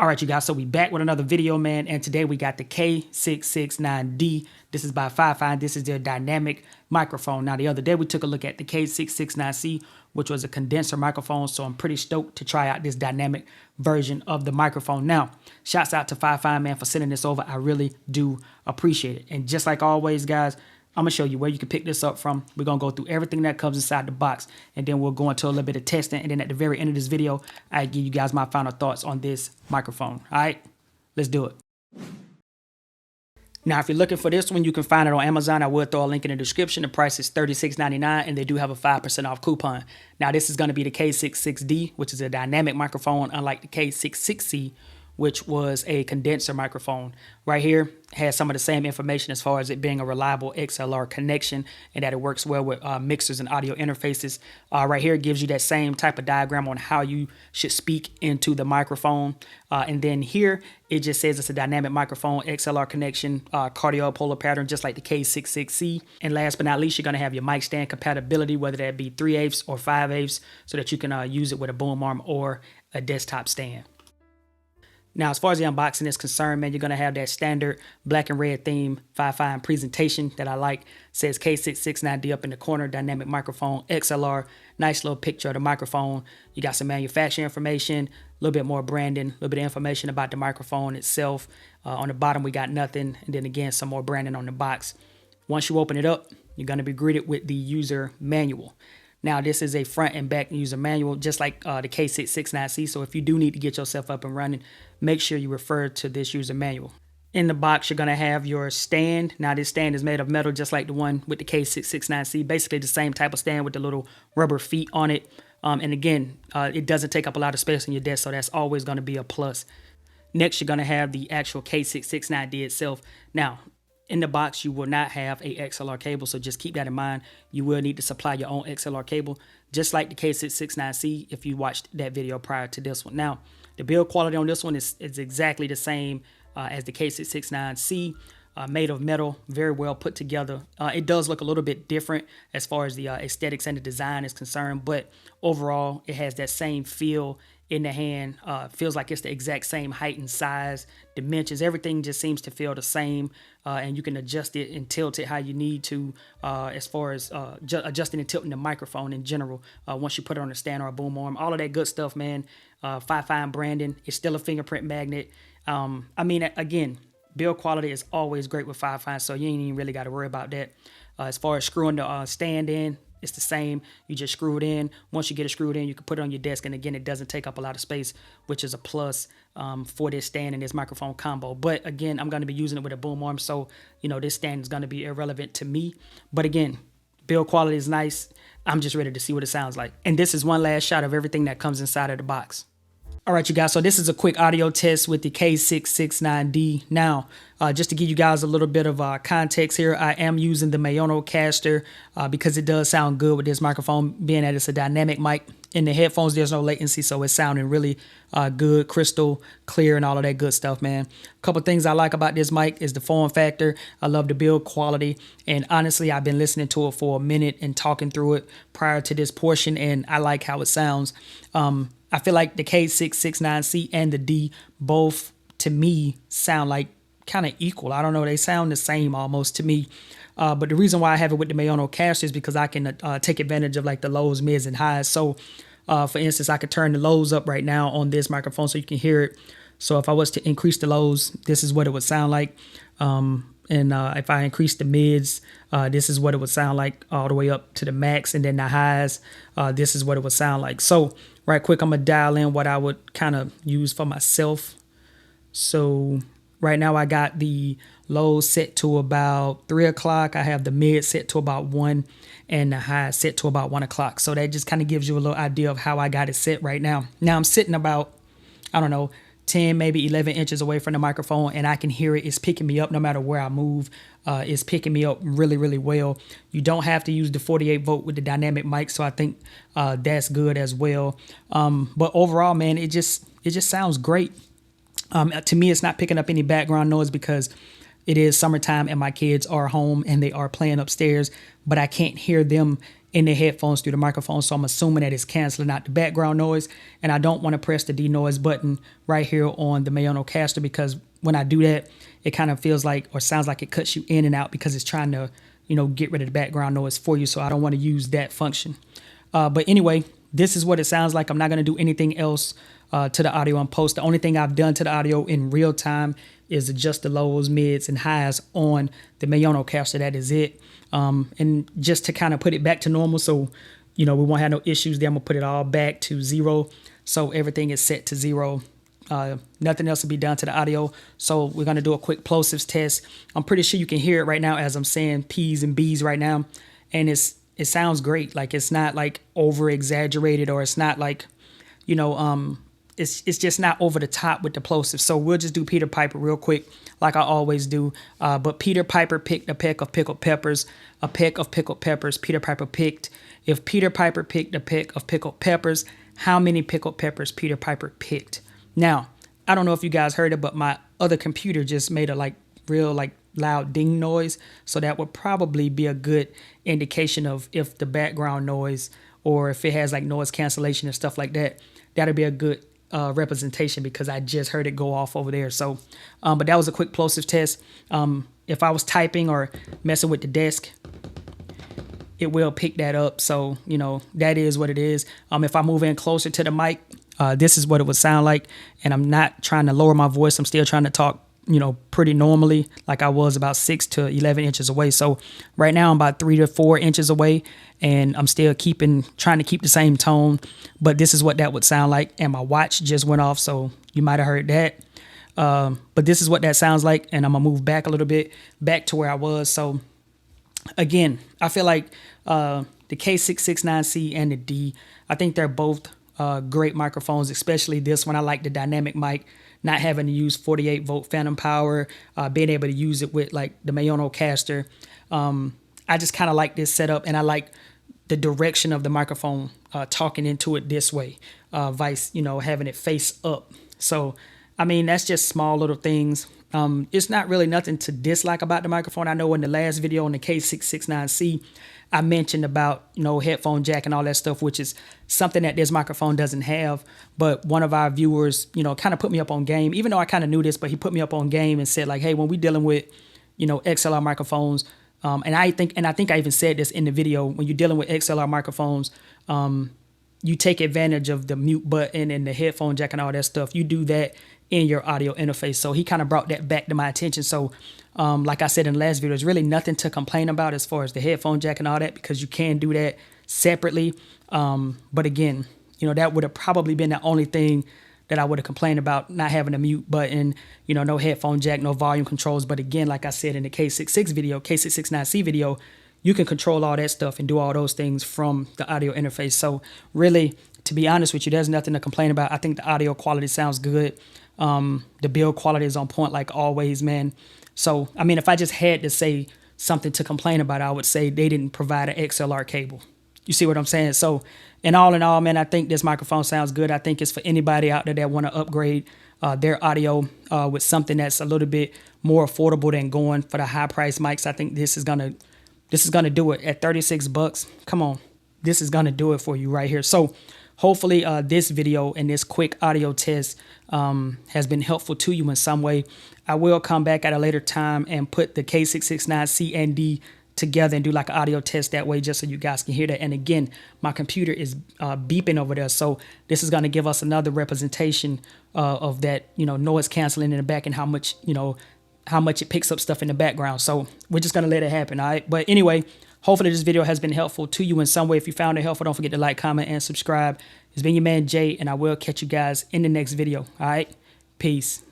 All right, you guys, so we back with another video, man, and today we got the K669D. This is by FiFine. This is their dynamic microphone. Now, the other day we took a look at the K669C, which was a condenser microphone, so I'm pretty stoked to try out this dynamic version of the microphone. Now, shouts out to FiFine, man, for sending this over. I really do appreciate it. And just like always, guys, I'm going to show you where you can pick this up from. We're going to go through everything that comes inside the box, and then we'll go into a little bit of testing. And then at the very end of this video, I give you guys my final thoughts on this microphone. All right, let's do it. Now, if you're looking for this one, you can find it on Amazon. I will throw a link in the description. The price is $36.99, and they do have a 5% off coupon. Now, this is going to be the K66D, which is a dynamic microphone, unlike the K66C, which was a condenser microphone. Right here has some of the same information as far as it being a reliable XLR connection and that it works well with mixers and audio interfaces. Right here gives you that same type of diagram on how you should speak into the microphone. And then here it just says it's a dynamic microphone, XLR connection, cardioid polar pattern, just like the K66C. And last but not least, you're going to have your mic stand compatibility, whether that be 3/8 or 5/8, so that you can use it with a boom arm or a desktop stand. Now, as far as the unboxing is concerned, man, you're going to have that standard black and red theme FiFine presentation that I like. It says K669D up in the corner, dynamic microphone, XLR, nice little picture of the microphone. You got some manufacturer information, a little bit more branding, a little bit of information about the microphone itself. On the bottom, we got nothing. And then again, some more branding on the box. Once you open it up, you're going to be greeted with the user manual. Now, this is a front and back user manual, just like the K669C. So if you do need to get yourself up and running, make sure you refer to this user manual. In the box, you're going to have your stand. Now, this stand is made of metal, just like the one with the K669C. Basically, the same type of stand with the little rubber feet on it. And again, it doesn't take up a lot of space on your desk, so that's always going to be a plus. Next, you're going to have the actual K669D itself. Now, in the box, you will not have a XLR cable, so just keep that in mind. You will need to supply your own XLR cable, just like the K669C if you watched that video prior to this one. Now, the build quality on this one is exactly the same as the K669C, made of metal, very well put together. It does look a little bit different as far as the aesthetics and the design is concerned, but overall, it has that same feel in the hand. Feels like it's the exact same height and size, dimensions, everything just seems to feel the same, and you can adjust it and tilt it how you need to as far as adjusting and tilting the microphone in general once you put it on a stand or a boom arm, all of that good stuff, man. FiFine branding, it's still a fingerprint magnet. I mean, again, build quality is always great with FiFine, so you ain't even really got to worry about that. As far as screwing the stand in, it's the same. You just screw it in. Once you get it screwed in, you can put it on your desk. And again, it doesn't take up a lot of space, which is a plus for this stand and this microphone combo. But again, I'm going to be using it with a boom arm. So, you know, this stand is going to be irrelevant to me. But again, build quality is nice. I'm just ready to see what it sounds like. And this is one last shot of everything that comes inside of the box. All right, you guys, so this is a quick audio test with the K669D. Now, just to give you guys a little bit of context here, I am using the Mayono caster because it does sound good with this microphone, being that it's a dynamic mic. In the headphones, there's no latency, so it's sounding really good, crystal clear, and all of that good stuff, man. A couple things I like about this mic is the form factor. I love the build quality, and honestly, I've been listening to it for a minute and talking through it prior to this portion, and I like how it sounds. I feel like the K669C and the D both, to me, sound like kind of equal. I don't know. They sound the same almost to me. But the reason why I have it with the Mayono caster is because I can take advantage of like the lows, mids, and highs. So, for instance, I could turn the lows up right now on this microphone so you can hear it. So if I was to increase the lows, this is what it would sound like. If I increase the mids, this is what it would sound like all the way up to the max. And then the highs, this is what it would sound like. So right quick, I'm going to dial in what I would kind of use for myself. So right now I got the lows set to about 3 o'clock. I have the mid set to about 1 and the high set to about 1 o'clock. So that just kind of gives you a little idea of how I got it set right now. Now I'm sitting about, I don't know, 10, maybe 11 inches away from the microphone, and I can hear it. It's picking me up no matter where I move. It's picking me up really, really well. You don't have to use the 48 volt with the dynamic mic, so I think that's good as well. But overall, man, it just sounds great. To me, it's not picking up any background noise because it is summertime and my kids are home and they are playing upstairs, but I can't hear them in the headphones through the microphone. So I'm assuming that it's canceling out the background noise. And I don't want to press the denoise button right here on the Mayonocaster, because when I do that, it kind of feels like, or sounds like it cuts you in and out because it's trying to, get rid of the background noise for you. So I don't want to use that function. But anyway, this is what it sounds like. I'm not going to do anything else to the audio in post. The only thing I've done to the audio in real time is adjust the lows, mids, and highs on the Mayonocaster. That is it. And just to kind of put it back to normal, so we won't have no issues there, I'm gonna put it all back to 0, so everything is set to 0. Nothing else will be done to the audio. So we're gonna do a quick plosives test. I'm pretty sure you can hear it right now as I'm saying P's and B's right now, and it sounds great. Like, it's not like over exaggerated, or it's not like it's just not over the top with the plosives. So we'll just do Peter Piper real quick, like I always do. But Peter Piper picked a peck of pickled peppers. A peck of pickled peppers Peter Piper picked. If Peter Piper picked a peck of pickled peppers, how many pickled peppers Peter Piper picked? Now, I don't know if you guys heard it, but my other computer just made a real loud ding noise. So that would probably be a good indication of if the background noise, or if it has like noise cancellation and stuff like that. That'd be a good representation, because I just heard it go off over there. So, but that was a quick plosive test. If I was typing or messing with the desk, it will pick that up. So, that is what it is. If I move in closer to the mic, this is what it would sound like. And I'm not trying to lower my voice. I'm still trying to talk, pretty normally, like I was about 6 to 11 inches away. So right now I'm about 3 to 4 inches away, and I'm still trying to keep the same tone. But this is what that would sound like. And my watch just went off, so you might have heard that. But this is what that sounds like. And I'm gonna move back a little bit, back to where I was. So again, I feel like the K669C and the D, I think they're both great microphones, especially this one. I like the dynamic mic, not having to use 48 volt phantom power, being able to use it with like the Mayonocaster. I just kind of like this setup, and I like the direction of the microphone, talking into it this way, vice, having it face up. So, I mean, that's just small little things. It's not really nothing to dislike about the microphone. I know in the last video on the K669C, I mentioned about, headphone jack and all that stuff, which is something that this microphone doesn't have. But one of our viewers, kind of put me up on game, even though I kind of knew this, but he put me up on game and said like, hey, when we dealing with, XLR microphones, and I think I even said this in the video, when you're dealing with XLR microphones, you take advantage of the mute button and the headphone jack and all that stuff. You do that in your audio interface. So he kind of brought that back to my attention. So like I said in the last video, there's really nothing to complain about as far as the headphone jack and all that, because you can do that separately. But again, that would have probably been the only thing that I would have complained about, not having a mute button, no headphone jack, no volume controls. But again, like I said in the K669C video, you can control all that stuff and do all those things from the audio interface. So really, to be honest with you, there's nothing to complain about. I think the audio quality sounds good. The build quality is on point like always, man. So, I mean, if I just had to say something to complain about, I would say they didn't provide an XLR cable. You see what I'm saying? So, in all, man, I think this microphone sounds good. I think it's for anybody out there that want to upgrade their audio with something that's a little bit more affordable than going for the high price mics. I think this is gonna do it at $36. Come on, this is gonna do it for you right here. So hopefully this video and this quick audio test has been helpful to you in some way. I will come back at a later time and put the K669C and D together and do like an audio test that way, just so you guys can hear that. And again, my computer is beeping over there, so this is going to give us another representation of that, noise canceling in the back, and how much it picks up stuff in the background. So we're just going to let it happen. All right. But anyway, hopefully this video has been helpful to you in some way. If you found it helpful, don't forget to like, comment, and subscribe. It's been your man Jay, and I will catch you guys in the next video. All right. Peace.